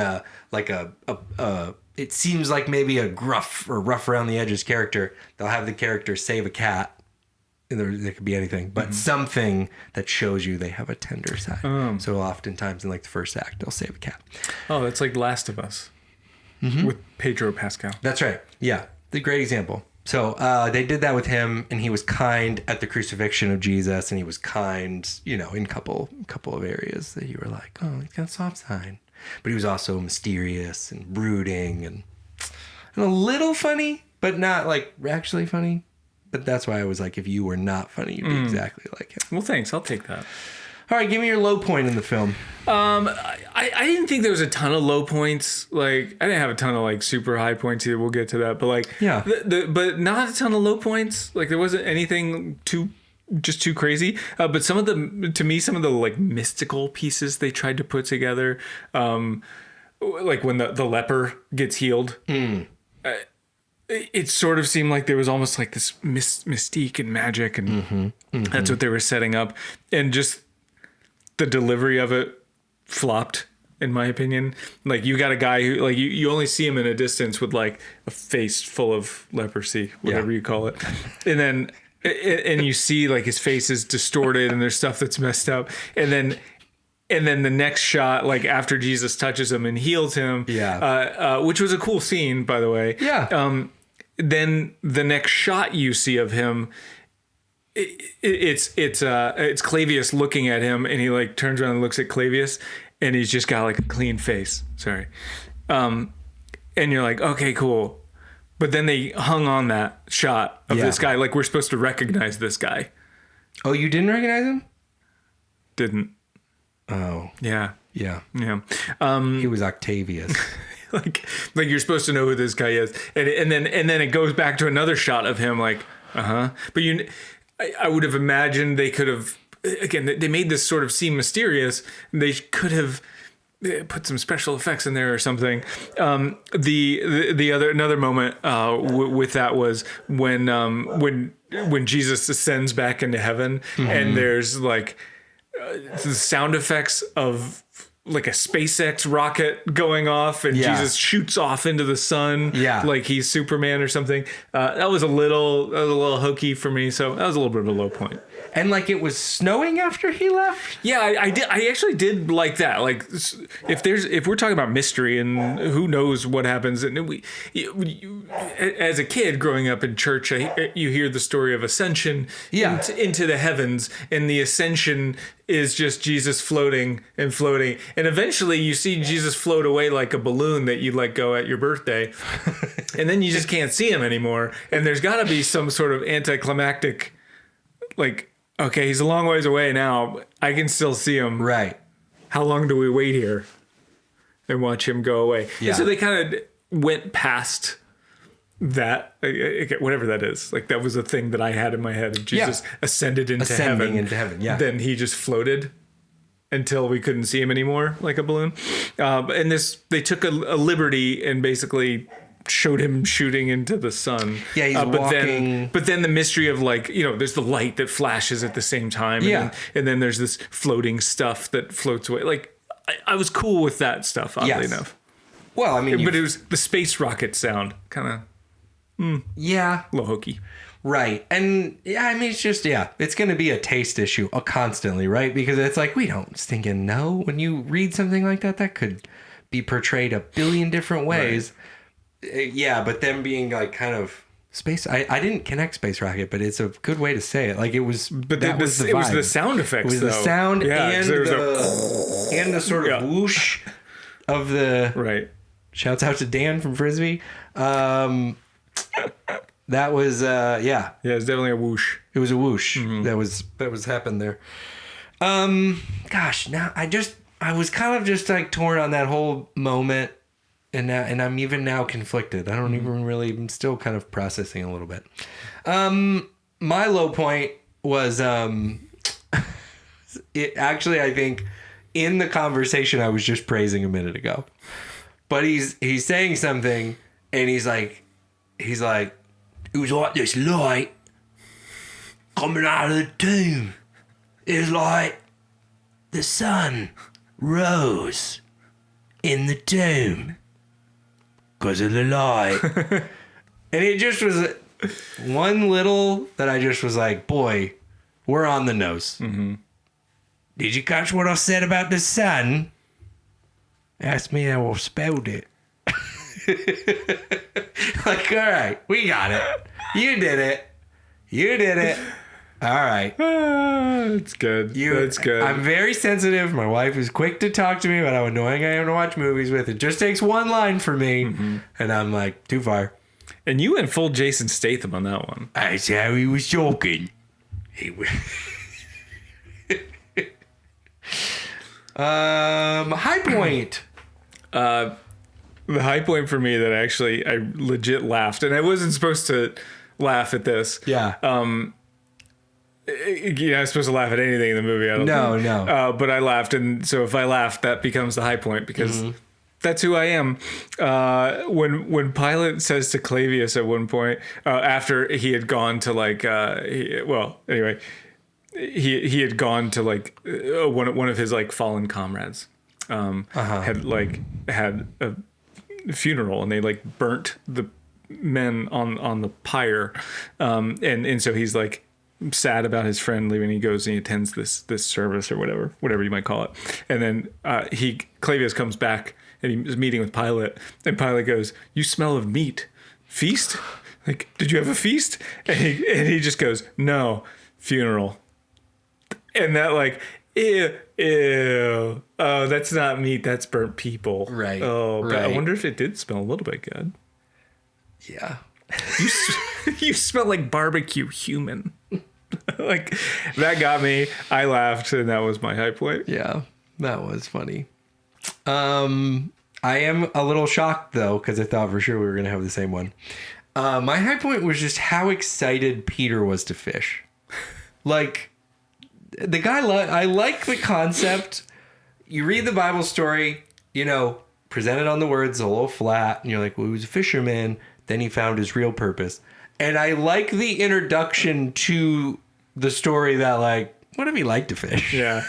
it seems like maybe a gruff or rough around the edges character, they'll have the character save a cat. And there could be anything, but something that shows you they have a tender side. So oftentimes in like the first act, they'll save a cat. Oh, that's like Last of Us with Pedro Pascal. That's right. Yeah, the great example. So they did that with him, and he was kind at the crucifixion of Jesus, and he was kind, in a couple of areas that you were like, oh, he's got a soft side. But he was also mysterious and brooding and a little funny, but not like actually funny. But that's why I was like, if you were not funny, you'd be exactly like him. Well, thanks. I'll take that. All right, give me your low point in the film. I didn't think there was a ton of low points. Like, I didn't have a ton of like super high points either. We'll get to that. But like, Yeah. But not a ton of low points. Like, there wasn't anything too crazy. But some of the like mystical pieces they tried to put together, like when the leper gets healed. It sort of seemed like there was almost like this mystique and magic, and that's what they were setting up. And just the delivery of it flopped, in my opinion. Like, you got a guy who, like, you only see him in a distance with like a face full of leprosy, whatever you call it, and then you see like his face is distorted and there's stuff that's messed up, and then the next shot, like after Jesus touches him and heals him, which was a cool scene, by the way. Yeah. Then the next shot you see of him, it's Clavius looking at him, and he like turns around and looks at Clavius, and he's just got like a clean face. Sorry. And you're like, okay, cool. But then they hung on that shot of this guy, like we're supposed to recognize this guy. Oh, you didn't recognize him? Didn't. Oh. Yeah. Yeah. Yeah. He was Octavius. like you're supposed to know who this guy is, and then it goes back to another shot of him, like, but I would have imagined they could have, again, they made this sort of seem mysterious. They could have put some special effects in there or something. Another moment with that was when Jesus ascends back into heaven, and there's like the sound effects of like a SpaceX rocket going off, and Jesus shoots off into the sun, like he's Superman or something. That was a little hokey for me, so that was a little bit of a low point. And like it was snowing after he left? Yeah, I actually did like that. Like, if we're talking about mystery and who knows what happens, and as a kid growing up in church, you hear the story of ascension into the heavens, and the ascension is just Jesus floating, and eventually you see Jesus float away like a balloon that you let go at your birthday, and then you just can't see him anymore. And there's got to be some sort of anticlimactic, like, okay, he's a long ways away now, but I can still see him. Right. How long do we wait here and watch him go away? Yeah. And so they kind of went past that, whatever that is. Like, that was a thing that I had in my head of Jesus ascending into heaven. Yeah. Then he just floated until we couldn't see him anymore, like a balloon. And they took a liberty and basically showed him shooting into the sun. Yeah, he's walking. But then the mystery of, like, there's the light that flashes at the same time. And then there's this floating stuff that floats away. Like, I was cool with that stuff, oddly enough. Well, I mean, but it was the space rocket sound, kind of. A little hokey. Right. And I mean, it's just, it's going to be a taste issue constantly, right? Because it's like, we don't stinking know. When you read something like that, that could be portrayed a billion different ways. Right. But them being like kind of space, I didn't connect space rocket, but it's a good way to say it. Like, it was, but that was the vibe. It was the sound effects. It was the sound and the sort of whoosh of the. Right. Shouts out to Dan from Frisbee. That was yeah, it's definitely a whoosh. It was a whoosh. That was happened there. Gosh, now I was kind of just like torn on that whole moment, and I'm even now conflicted. I don't even really. I'm still kind of processing a little bit. My low point was it actually, I think, in the conversation I was just praising a minute ago, but he's saying something, and he's like. It was like this light coming out of the tomb. It was like the sun rose in the tomb because of the light. And it just was one little that I just was like, boy, we're on the nose. Mm-hmm. Did you catch what I said about the sun? Ask me how I spelled it. Like, all right, we got it. You did it. All right. That's good. That's good. I'm very sensitive. My wife is quick to talk to me about how annoying I am to watch movies with. It just takes one line for me, and I'm like, too far. And you went full Jason Statham on that one. That's how he was talking. He was... High point. The high point for me that I legit laughed, and I wasn't supposed to laugh at this. Yeah. I'm supposed to laugh at anything in the movie. I don't think. No. But I laughed, and so if I laugh, that becomes the high point because that's who I am. When Pilate says to Clavius at one point, after he had gone to he had gone to one of his fallen comrades had a funeral, and they burnt the men on the pyre, and so he's sad about his friend leaving. He goes and he attends this service or whatever you might call it, and then Clavius comes back and he's meeting with Pilate, and Pilate goes, "You smell of meat. Feast? Did you have a feast?" And he just goes, "No, funeral." And that ew. Oh, that's not meat. That's burnt people. Right. Oh, but I right. wonder if it did smell a little bit good. Yeah. You smell like barbecue human. That got me. I laughed, and that was my high point. Yeah, that was funny. I am a little shocked though, because I thought for sure we were gonna have the same one. My high point was just how excited Peter was to fish. The guy, I like the concept. You read the Bible story, presented on the words a little flat, and you're like, well, he was a fisherman. Then he found his real purpose. And I like the introduction to the story that, what if he liked to fish? Yeah.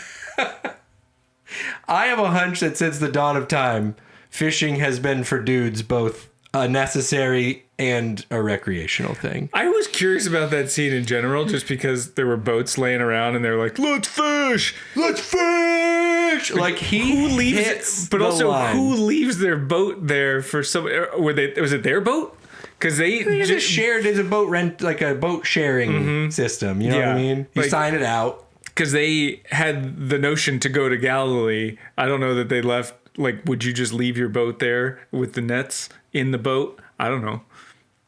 I have a hunch that since the dawn of time, fishing has been for dudes both a necessary and a recreational thing. I was curious about that scene in general, just because there were boats laying around, and they're like, "Let's fish! Let's fish!" Who leaves? But also, who leaves their boat there for some? Was it their boat? Because they just shared as a boat rent, a boat sharing system. You know what I mean? You sign it out. Because they had the notion to go to Galilee. I don't know that they left. Would you just leave your boat there with the nets in the boat? I don't know.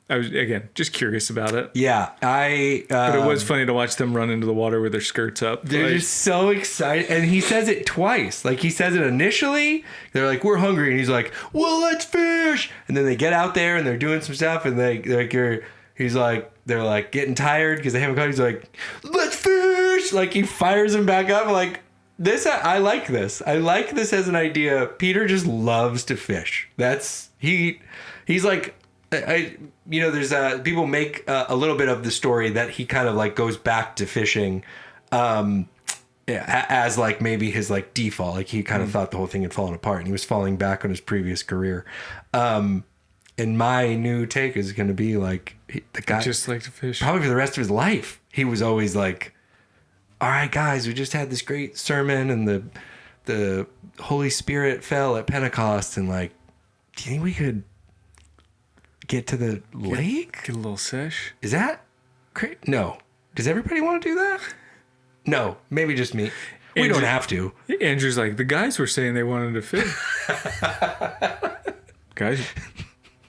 I was, again, just curious about it. Yeah, but it was funny to watch them run into the water with their skirts up. They're just so excited. And he says it twice. He says it initially. They're like, "We're hungry." And he's like, "Well, let's fish." And then they get out there and they're doing some stuff. And they're getting tired because they haven't caught. He's like, "Let's fish." He fires them back up. This, I like this. I like this as an idea. Peter just loves to fish. He's like, there's people make a little bit of the story that he kind of goes back to fishing as maybe his default. He kind of thought the whole thing had fallen apart and he was falling back on his previous career. And my new take is going to be the guy just like to fish probably for the rest of his life. He was always like, "All right, guys, we just had this great sermon and the Holy Spirit fell at Pentecost, and do you think we could get to the lake? Get a little sesh." Is that great? No. Does everybody want to do that? No, maybe just me. We don't have to. Andrew's like, "The guys were saying they wanted to fish."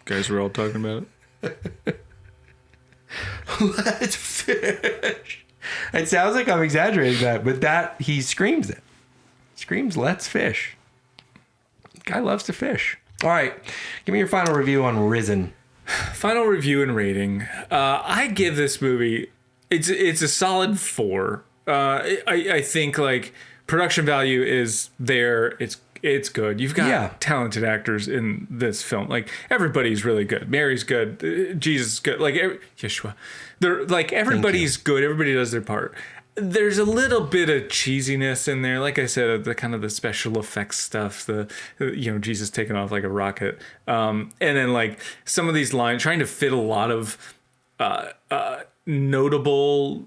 Guys were all talking about it. Let's fish. It sounds like I'm exaggerating that, but he screams it. Screams, "Let's fish." Guy loves to fish. All right, give me your final review on Risen. Final review and rating. I give this movie, it's a solid 4. I think production value is there. It's good. You've got talented actors in this film. Everybody's really good. Mary's good. Jesus is good. Yeshua. They're everybody's good. Everybody does their part. There's a little bit of cheesiness in there. Like I said, the kind of the special effects stuff, Jesus taking off like a rocket. And then some of these lines, trying to fit a lot of notable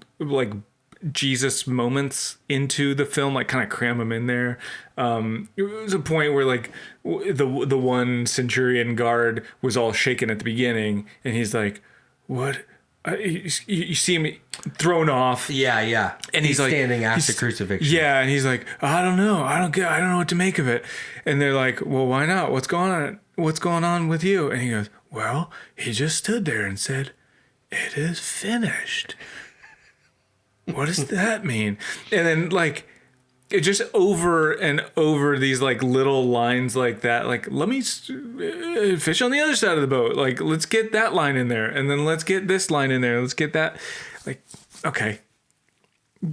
Jesus moments into the film, kind of cram them in there. It was a point where the one centurion guard was all shaken at the beginning, and he's like, "What?" You see him thrown off. Yeah. And he's standing after crucifixion. Yeah, and he's like, "I don't know. I don't know what to make of it." And they're like, "Well, why not? What's going on? What's going on with you?" And he goes, "Well, he just stood there and said, 'It is finished.'" What does that mean? And then it just over and over these like little lines like that, like let me fish on the other side of the boat, like let's get that line in there, and then let's get this line in there, let's get that, like, okay,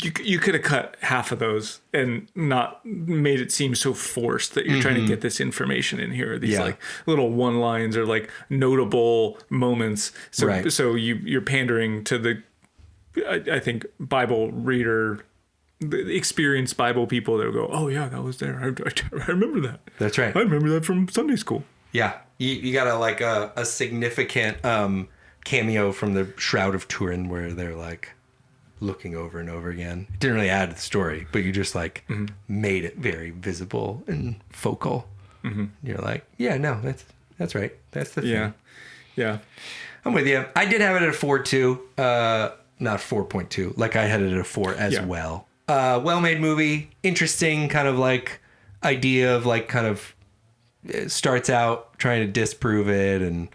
you could have cut half of those and not made it seem so forced that you're trying to get this information in here, these like little one lines or like notable moments, so you're pandering to the I think Bible reader, the experienced Bible people that will go, oh yeah, that was there. I remember that. That's right. I remember that from Sunday school. Yeah. You got a significant cameo from the Shroud of Turin where they're like looking over and over again. It didn't really add to the story, but you just like made it very visible and focal. You're like, yeah, no, that's right. That's the thing. Yeah. I'm with you. I did have it at a 4.2, not 4.2. Like I had it at a 4 as well. Well-made movie, interesting kind of like idea of like kind of starts out trying to disprove it and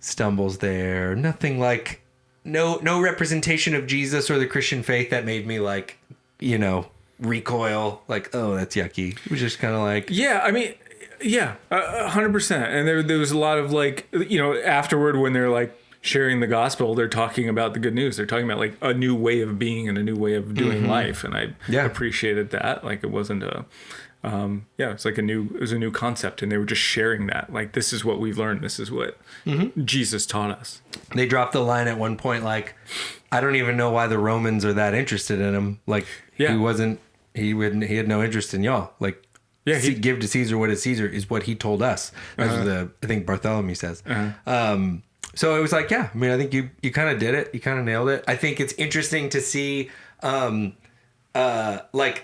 stumbles there. Nothing like no representation of Jesus or the Christian faith that made me like, you know, recoil like, oh, that's yucky. It was just kind of like, yeah, I mean, yeah, 100%. And there was a lot of like, you know, afterward when they're like sharing the gospel, they're talking about the good news. They're talking about like a new way of being and a new way of doing life. And I appreciated that. Like it wasn't it's like it was a new concept, and they were just sharing that. Like, this is what we've learned. This is what Jesus taught us. They dropped the line at one point, like, I don't even know why the Romans are that interested in him. Like, he had no interest in y'all. Like, give to Caesar what is Caesar is what he told us. That's what I think Bartholomew says. So it was like, yeah, I mean, I think you kind of did it. You kind of nailed it. I think it's interesting to see, like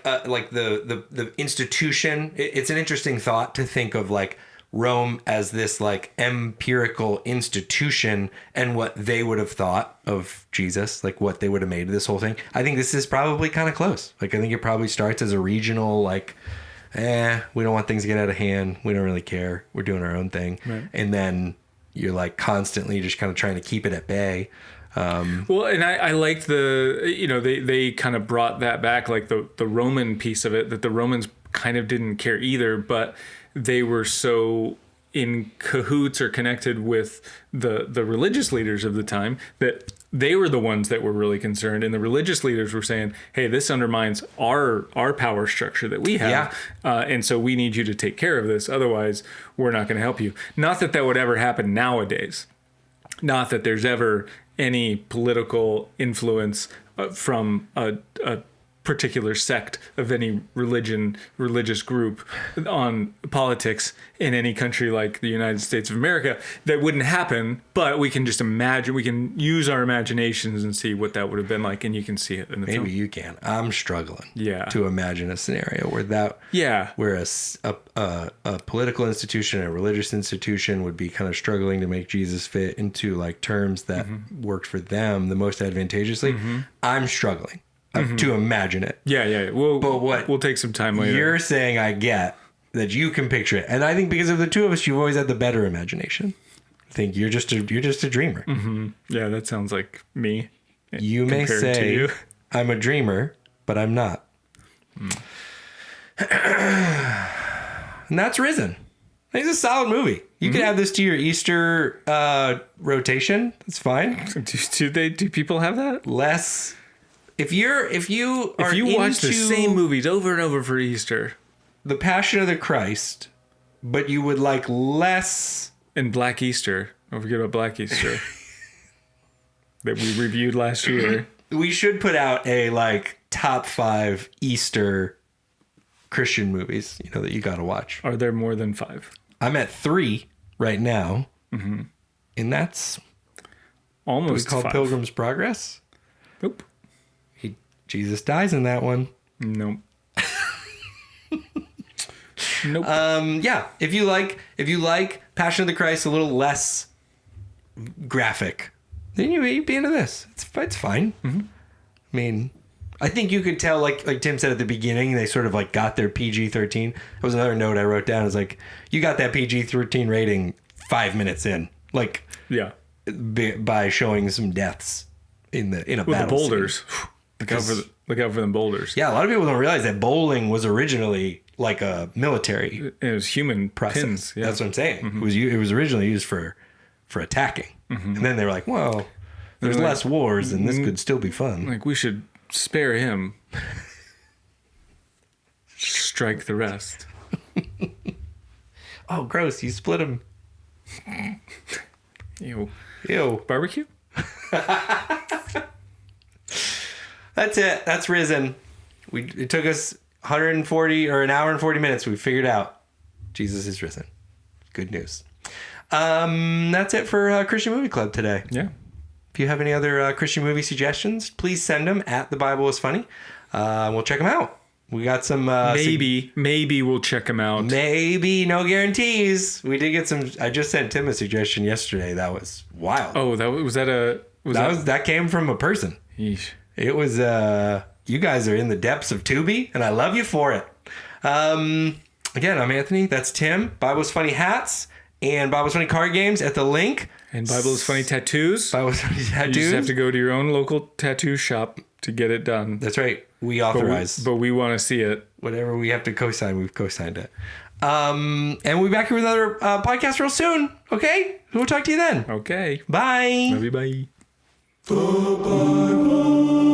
the institution. It's an interesting thought to think of like Rome as this like empirical institution and what they would have thought of Jesus, like what they would have made of this whole thing. I think this is probably kind of close. Like, I think it probably starts as a regional, like, we don't want things to get out of hand. We don't really care. We're doing our own thing. Right. And then you're like constantly just kind of trying to keep it at bay. Well, and I liked they kind of brought that back, like the Roman piece of it, that the Romans kind of didn't care either, but they were so in cahoots or connected with the religious leaders of the time that they were the ones that were really concerned, and the religious leaders were saying, hey, this undermines our power structure that we have, and so we need you to take care of this, otherwise we're not going to help you. Not that would ever happen nowadays, not that there's ever any political influence from a particular sect of any religious group on politics in any country like the United States of America. That wouldn't happen, but we can just imagine, we can use our imaginations and see what that would have been like, and you can see it in the film. Maybe you can. I'm struggling to imagine a scenario where a political institution, a religious institution would be kind of struggling to make Jesus fit into like terms that worked for them the most advantageously. I'm struggling to imagine it. Yeah. We'll take some time later. You're saying I get that you can picture it, and I think because of the two of us, you've always had the better imagination. I think you're just a dreamer. Yeah, that sounds like me. You may say I'm a dreamer, but I'm not. And that's Risen. I think it's a solid movie. You could add this to your Easter rotation. That's fine. Do people have that? Less. If you watch the same movies over and over for Easter, The Passion of the Christ, but you would like less. And Black Easter. Don't forget about Black Easter that we reviewed last year. We should put out a like top 5 Easter Christian movies, that you got to watch. Are there more than 5? I'm at 3 right now, and that's almost called 5. Pilgrim's Progress. Nope. Jesus dies in that one. Nope. Nope. Yeah. If you like Passion of the Christ a little less graphic, then you'd be into this. It's fine. I mean, I think you could tell, like Tim said at the beginning, they sort of like got their PG-13. That was another note I wrote down. It's like, you got that PG-13 rating 5 minutes in, like, by showing some deaths in a battle the boulders. Scene. Look out for them boulders. Yeah, a lot of people don't realize that bowling was originally like a military It was human process. pins. Yeah. That's what I'm saying. It was originally used for attacking, and then they were like, well, there's like, less wars, and this could still be fun. Like, we should spare him. Strike the rest. Oh, gross! You split them. Ew. Ew. Barbecue? That's it. That's Risen. It took us 140 or an hour and 40 minutes. We figured out Jesus is risen. Good news. That's it for Christian Movie Club today. Yeah. If you have any other Christian movie suggestions, please send them at The Bible is Funny. We'll check them out. We got some... maybe we'll check them out. Maybe. No guarantees. We did get some... I just sent Tim a suggestion yesterday. That was wild. Oh, that came from a person. Yeesh. It was... you guys are in the depths of Tubi, and I love you for it. Again, I'm Anthony. That's Tim. Bible is Funny hats and Bible is Funny card games at the link. And Bible is Funny tattoos. Bible is Funny tattoos. You just have to go to your own local tattoo shop to get it done. That's right. We authorize. But we want to see it. Whatever we have to co-sign, we've co-signed it. And we'll be back here with another podcast real soon. Okay? We'll talk to you then. Okay. Bye. Love you, bye. The Bible